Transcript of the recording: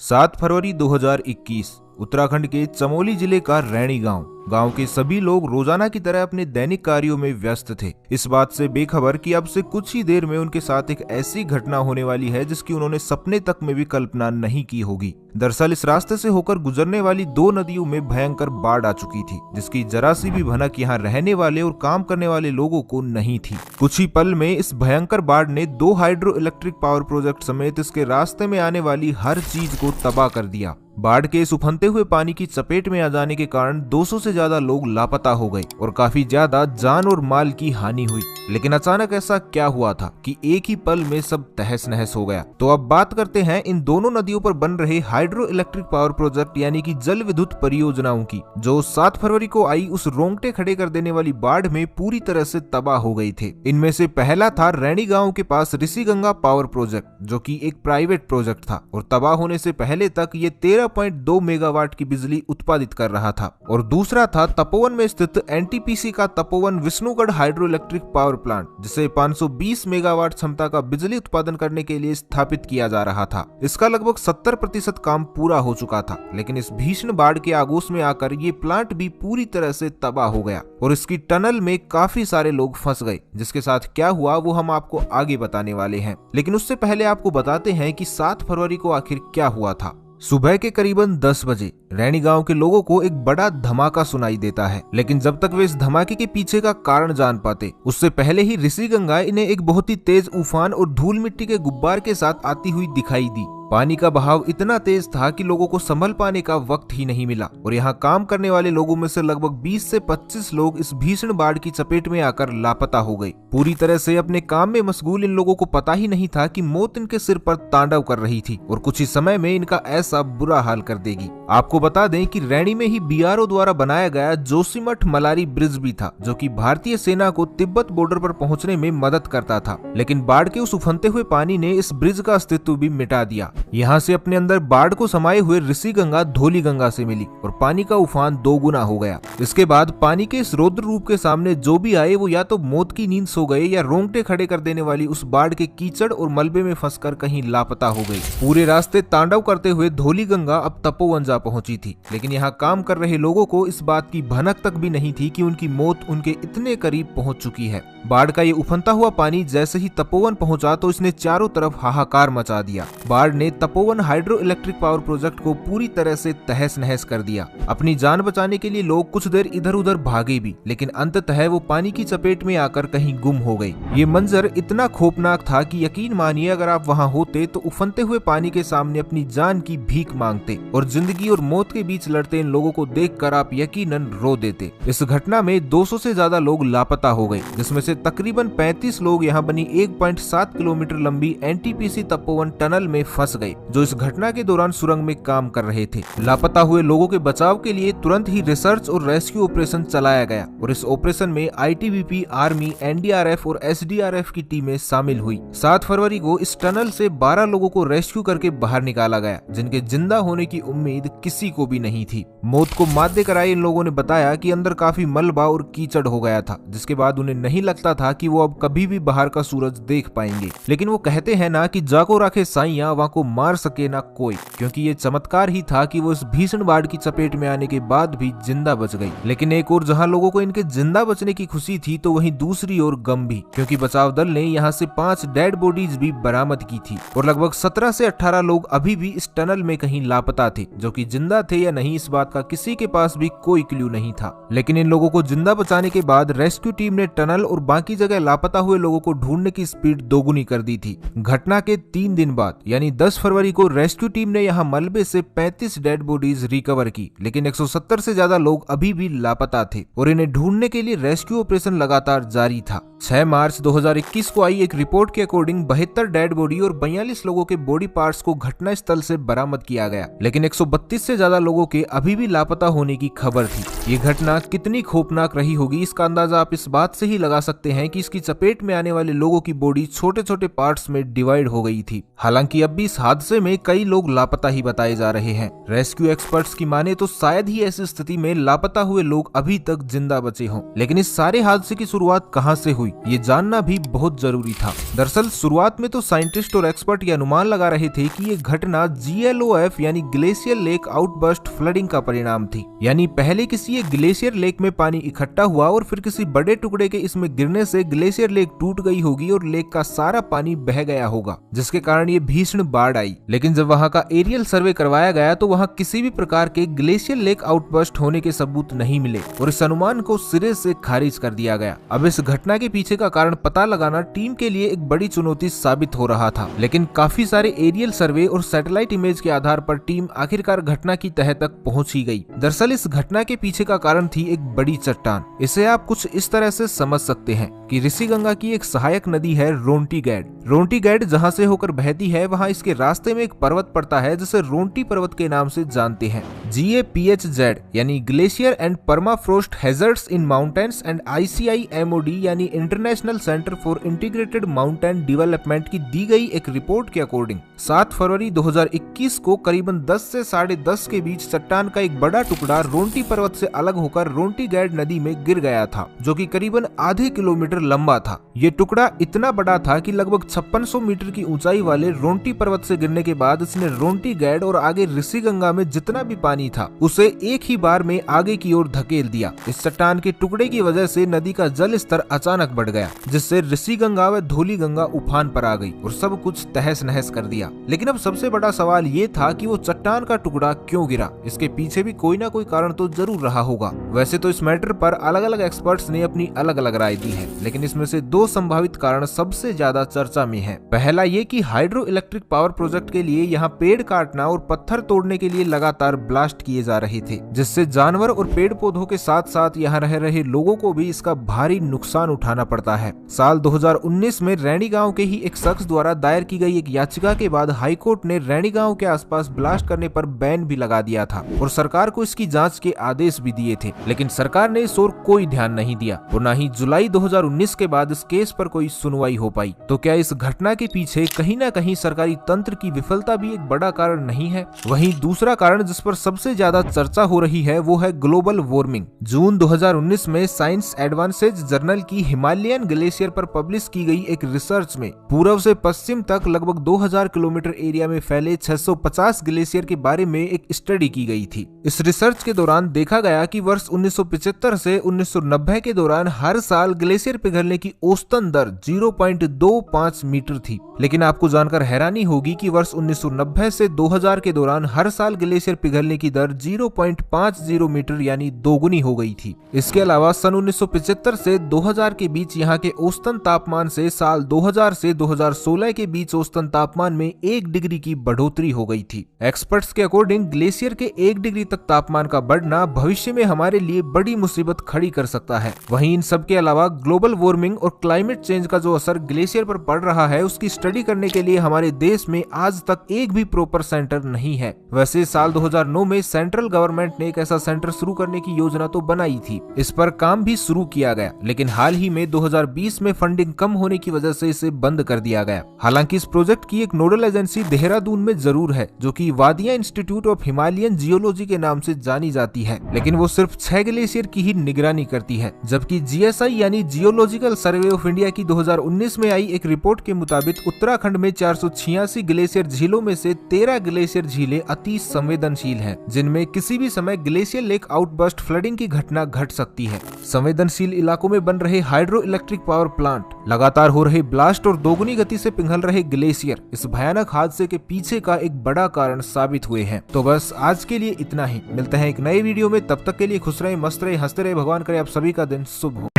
7 फरवरी 2021 उत्तराखंड के चमोली जिले का रैणी गांव के सभी लोग रोजाना की तरह अपने दैनिक कार्यों में व्यस्त थे, इस बात से बेखबर कि अब से कुछ ही देर में उनके साथ एक ऐसी घटना होने वाली है जिसकी उन्होंने सपने तक में भी कल्पना नहीं की होगी। दरअसल इस रास्ते से होकर गुजरने वाली 2 नदियों में भयंकर बाढ़ आ चुकी थी, जिसकी जरा सी भी भनक यहाँ रहने वाले और काम करने वाले लोगों को नहीं थी। कुछ ही पल में इस भयंकर बाढ़ ने 2 हाइड्रो इलेक्ट्रिक पावर प्रोजेक्ट समेत इसके रास्ते में आने वाली हर चीज को तबाह कर दिया। बाढ़ के इस उफनते हुए पानी की चपेट में आ जाने के कारण 200 से ज्यादा लोग लापता हो गए और काफी ज्यादा जान और माल की हानि हुई। लेकिन अचानक ऐसा क्या हुआ था कि एक ही पल में सब तहस नहस हो गया। तो अब बात करते हैं इन दोनों नदियों पर बन रहे हाइड्रो इलेक्ट्रिक पावर प्रोजेक्ट यानी कि जल विद्युत परियोजनाओं की, जो 7 फरवरी को आई उस रोंगटे खड़े कर देने वाली बाढ़ में पूरी तरह से तबाह हो गई थे। इनमें से पहला था रैणी गांव के पास ऋषिगंगा पावर प्रोजेक्ट, जो कि एक प्राइवेट प्रोजेक्ट था और तबाह होने से पहले तक ये 13.2 मेगावाट की बिजली उत्पादित कर रहा था। और दूसरा था तपोवन में स्थित एनटीपीसी का Tapovan Vishnugarh hydro electric power plant, जिसे 520 मेगावाट क्षमता का बिजली उत्पादन करने के लिए स्थापित किया जा रहा था। इसका लगभग 70% काम पूरा हो चुका था, लेकिन इस भीषण बाढ़ के आगोश में आकर ये प्लांट भी पूरी तरह से तबाह हो गया और इसकी टनल में काफी सारे लोग फंस गए। जिसके साथ क्या हुआ वो हम आपको आगे बताने वाले हैं, लेकिन उससे पहले आपको बताते हैं कि 7 फरवरी को आखिर क्या हुआ था। सुबह के करीबन 10 बजे रैणी गांव के लोगों को एक बड़ा धमाका सुनाई देता है, लेकिन जब तक वे इस धमाके के पीछे का कारण जान पाते उससे पहले ही ऋषिगंगा इन्हें एक बहुत ही तेज उफान और धूल मिट्टी के गुब्बार के साथ आती हुई दिखाई दी। पानी का बहाव इतना तेज था कि लोगों को संभल पाने का वक्त ही नहीं मिला और यहाँ काम करने वाले लोगों में से लगभग 20 से 25 लोग इस भीषण बाढ़ की चपेट में आकर लापता हो गए। पूरी तरह से अपने काम में मशगूल इन लोगों को पता ही नहीं था कि मौत इनके सिर पर तांडव कर रही थी और कुछ ही समय में इनका ऐसा बुरा हाल कर देगी। आपको बता दें कि रैणी में ही बीआरओ द्वारा बनाया गया जोशीमठ मलारी ब्रिज भी था, जो कि भारतीय सेना को तिब्बत बॉर्डर पर पहुंचने में मदद करता था। लेकिन बाढ़ के उस उफनते हुए पानी ने इस ब्रिज का अस्तित्व भी मिटा दिया। यहाँ से अपने अंदर बाढ़ को समाये हुए ऋषिगंगा धौली गंगा से मिली और पानी का उफान 2 गुना हो गया। इसके बाद पानी के इस रौद्र रूप के सामने जो भी आए वो या तो मौत की नींद सो गए या रोंगटे खड़े कर देने वाली उस बाढ़ के कीचड़ और मलबे में फंसकर कहीं लापता हो गई। पूरे रास्ते तांडव करते हुए धौली गंगा अब तपोवन जा पहुंची थी, लेकिन यहाँ काम कर रहे लोगों को इस बात की भनक तक भी नहीं थी कि उनकी मौत उनके इतने करीब पहुंच चुकी है। बाढ़ का ये उफनता हुआ पानी जैसे ही तपोवन पहुंचा तो इसने चारों तरफ हाहाकार मचा दिया। बाढ़ ने Tapovan hydro electric power project को पूरी तरह से तहस नहस कर दिया। अपनी जान बचाने के लिए लोग कुछ देर इधर उधर भागे भी, लेकिन अंततः वो पानी की चपेट में आकर कहीं गुम हो गए। ये मंजर इतना खौफनाक था कि यकीन मानिए अगर आप वहाँ होते तो उफनते हुए पानी के सामने अपनी जान की भीख मांगते और जिंदगी और मौत के बीच लड़ते इन लोगों को देखकर आप यकीनन रो देते। इस घटना में 200 से ज्यादा लोग लापता हो गए, जिसमें से तकरीबन 35 लोग यहाँ बनी 1.7 किलोमीटर लंबी एनटीपीसी तपोवन टनल में फंस गए, जो इस घटना के दौरान सुरंग में काम कर रहे थे। लापता हुए लोगों के बचाव के लिए तुरंत ही रिसर्च और रेस्क्यू ऑपरेशन चलाया गया और इस ऑपरेशन में आईटीबीपी, आर्मी, एनडीआरएफ और एसडीआरएफ की टीमें शामिल हुई। 7 फरवरी को इस टनल से 12 लोगों को रेस्क्यू करके बाहर निकाला गया, जिनके जिंदा होने की उम्मीद किसी को भी नहीं थी। मौत को मात देकर आए इन लोगों ने बताया कि अंदर काफी मलबा और कीचड़ हो गया था, जिसके बाद उन्हें नहीं लगता था कि वो अब कभी भी बाहर का सूरज देख पाएंगे। लेकिन वो कहते हैं ना कि जाको राखे साइया वहाँ को मार सके ना कोई, क्योंकि ये चमत्कार ही था कि वो इस भीषण बाढ़ की चपेट में आने के बाद भी जिंदा बच गई। लेकिन एक और जहां लोगों को इनके जिंदा बचने की खुशी थी, तो वहीं दूसरी ओर गम भी, क्योंकि बचाव दल ने यहाँ से 5 डेड बॉडीज भी बरामद की थी और लगभग 17 से 18 लोग अभी भी इस टनल में कहीं लापता थे, जो कि जिंदा थे या नहीं इस बात का किसी के पास भी कोई क्लू नहीं था। लेकिन इन लोगों को जिंदा बचाने के बाद रेस्क्यू टीम ने टनल और बाकी जगह लापता हुए लोगों को ढूंढने की स्पीड दोगुनी कर दी थी। घटना के 3 दिन बाद यानी 10 फरवरी को रेस्क्यू टीम ने यहाँ मलबे से 35 डेड बॉडीज रिकवर की, लेकिन 170 से ज्यादा लोग अभी भी लापता थे और इन्हें ढूंढने के लिए रेस्क्यू ऑपरेशन लगातार जारी था। 6 मार्च 2021 को आई एक रिपोर्ट के अकॉर्डिंग 72 डेड बॉडी और 42 लोगों के बॉडी पार्ट्स को घटना स्थल से बरामद किया गया, लेकिन 132 से ज्यादा लोगों के अभी भी लापता होने की खबर थी। ये घटना कितनी खौफनाक रही होगी इसका अंदाजा आप इस बात से ही लगा सकते हैं कि इसकी चपेट में आने वाले लोगों की बॉडी छोटे छोटे पार्ट्स में डिवाइड हो गई थी। हालांकि अब भी इस हादसे में कई लोग लापता ही बताए जा रहे हैं। रेस्क्यू एक्सपर्ट्स की माने तो शायद ही ऐसी स्थिति में लापता हुए लोग अभी तक जिंदा बचे हों। लेकिन इस सारे हादसे की शुरुआत कहां से हुई हुई, ये जानना भी बहुत जरूरी था। दरअसल शुरुआत में तो साइंटिस्ट और एक्सपर्ट ये अनुमान लगा रहे थे कि ये घटना GLOF यानी ग्लेशियर लेक आउटबर्स्ट फ्लडिंग का परिणाम थी। यानी पहले किसी एक ग्लेशियर लेक में पानी इकट्ठा हुआ और फिर किसी बड़े टुकड़े के इसमें गिरने से ग्लेशियर लेक टूट गई होगी और लेक का सारा पानी बह गया होगा, जिसके कारण ये भीषण बाढ़ आई। लेकिन जब वहां का एरियल सर्वे करवाया गया तो वहां किसी भी प्रकार के ग्लेशियर लेक आउटबर्स्ट होने के सबूत नहीं मिले और इस अनुमान को सिरे से खारिज कर दिया गया। अब इस घटना के पीछे का कारण पता लगाना टीम के लिए एक बड़ी चुनौती साबित हो रहा था, लेकिन काफी सारे एरियल सर्वे और सैटेलाइट इमेज के आधार पर टीम आखिरकार घटना की तह तक पहुंच ही गई। दरअसल इस घटना के पीछे का कारण थी एक बड़ी चट्टान। इसे आप कुछ इस तरह से समझ सकते हैं कि ऋषिगंगा की एक सहायक नदी है रोंटी गैड। रोंटी गैड जहां से होकर बहती है वहां इसके रास्ते में एक पर्वत पड़ता है जिसे रोंटी पर्वत के नाम से जानते हैं। GAPHZ यानी glacier and permafrost hazards in mountains and ICIMOD यानी international centre for integrated mountain development की दी गई एक रिपोर्ट के अकॉर्डिंग 7 फरवरी 2021 को करीबन 10 से 10:30 के बीच चट्टान का एक बड़ा टुकड़ा रोंटी पर्वत से अलग होकर रोंटी गैड नदी में गिर गया था, जो कि करीबन आधे किलोमीटर लंबा था। ये टुकड़ा इतना बड़ा था कि लगभग 5600 मीटर की ऊंचाई वाले रोंटी पर्वत से गिरने के बाद इसने रोंटी गैड और आगे ऋषिगंगा में जितना भी पानी था उसे एक ही बार में आगे की ओर धकेल दिया। इस चट्टान के टुकड़े की वजह से नदी का जल स्तर अचानक बढ़ गया, जिससे ऋषिगंगा व धौलीगंगा उफान पर आ गई और सब कुछ तहस नहस कर दिया। लेकिन अब सबसे बड़ा सवाल ये था कि वो चट्टान का टुकड़ा क्यों गिरा। इसके पीछे भी कोई ना कोई कारण तो जरूर रहा होगा। वैसे तो इस मैटर पर अलग अलग एक्सपर्ट्स ने अपनी अलग अलग राय दी है, लेकिन इसमें से 2 संभावित कारण सबसे ज्यादा चर्चा में है। पहला ये कि हाइड्रो इलेक्ट्रिक पावर प्रोजेक्ट के लिए यहाँ पेड़ काटना और पत्थर तोड़ने के लिए लगातार ब्लास्ट किए जा रहे थे, जिससे जानवर और पेड़ पौधों के साथ साथ यहाँ रह रहे लोगों को भी इसका भारी नुकसान उठाना पड़ता है। साल 2019 में रैणी गांव के ही एक शख्स द्वारा दायर की गई एक याचिका के बाद हाईकोर्ट ने रैणी गांव के आसपास ब्लास्ट करने पर बैन भी लगा दिया था और सरकार को इसकी जांच के आदेश भी दिए थे, लेकिन सरकार ने इस ओर कोई ध्यान नहीं दिया और न ही जुलाई 2019 के बाद इस केस पर कोई सुनवाई हो पाई। तो क्या इस घटना के पीछे कहीं न कहीं सरकारी तंत्र की विफलता भी एक बड़ा कारण नहीं है? वहीं दूसरा कारण जिस पर सबसे ज्यादा चर्चा हो रही है वो है ग्लोबल वार्मिंग। जून 2019 में साइंस एडवांसेज जर्नल की हिमालयन ग्लेशियर पर पब्लिश की गई एक रिसर्च में पूर्व से पश्चिम तक लगभग 2000 किलोमीटर एरिया में फैले 650 ग्लेशियर के बारे में एक स्टडी की गई थी। इस रिसर्च के दौरान देखा गया कि वर्ष 1975 से 1990 के दौरान हर साल ग्लेशियर पिघलने की औसतन दर 0.25 मीटर थी। लेकिन आपको जानकर हैरानी होगी कि वर्ष 1990 से 2000 के दौरान हर साल ग्लेशियर पिघलने की दर 0.50 मीटर यानी दोगुनी हो गई थी। इसके अलावा सन 1975 से 2000 के बीच यहाँ के औसतन तापमान से साल 2000 से 2016 के बीच औसतन तापमान में 1 डिग्री की बढ़ोतरी हो गई थी। एक्सपर्ट्स के अकॉर्डिंग ग्लेशियर के 1 डिग्री तक तापमान का बढ़ना भविष्य में हमारे लिए बड़ी मुसीबत खड़ी कर सकता है। वहीं इन सब के अलावा ग्लोबल वार्मिंग और क्लाइमेट चेंज का जो असर ग्लेशियर पर पड़ रहा है उसकी स्टडी करने के लिए हमारे देश में आज तक एक भी प्रॉपर सेंटर नहीं है। वैसे साल 2009 में सेंट्रल गवर्नमेंट ने एक ऐसा सेंटर शुरू करने की योजना तो बनाई थी, इस पर काम भी शुरू किया गया, लेकिन हाल ही में 2020 में फंडिंग कम होने की वजह से इसे बंद कर दिया गया। हालांकि इस प्रोजेक्ट की एक नोडल एजेंसी देहरादून में जरूर है, जो कि वादिया इंस्टीट्यूट ऑफ हिमालयन जियोलॉजी के नाम से जानी जाती है, लेकिन वो सिर्फ 6 ग्लेशियर की ही निगरानी करती है। जबकि GSI यानी जियोलॉजिकल सर्वे ऑफ इंडिया की 2019 में आई एक रिपोर्ट के मुताबिक उत्तराखंड में 486 ग्लेशियर झीलों में से 13 ग्लेशियर झीलें अति संवेदनशील हैं, जिनमें किसी भी समय ग्लेशियर लेक आउटबर्स्ट फ्लडिंग की घटना घट सकती है। संवेदनशील इलाकों में बन रहे हाइड्रो इलेक्ट्रिक पावर प्लांट, लगातार हो रहे ब्लास्ट और दोगुनी गति से पिघल रहे ग्लेशियर इस भयानक हादसे के पीछे का एक बड़ा कारण साबित हुए हैं। तो बस आज के लिए इतना ही, मिलते हैं एक नए वीडियो में। तब तक के लिए खुश रहे, मस्त रहे, हंसते रहे। भगवान करे आप सभी का दिन शुभ हो।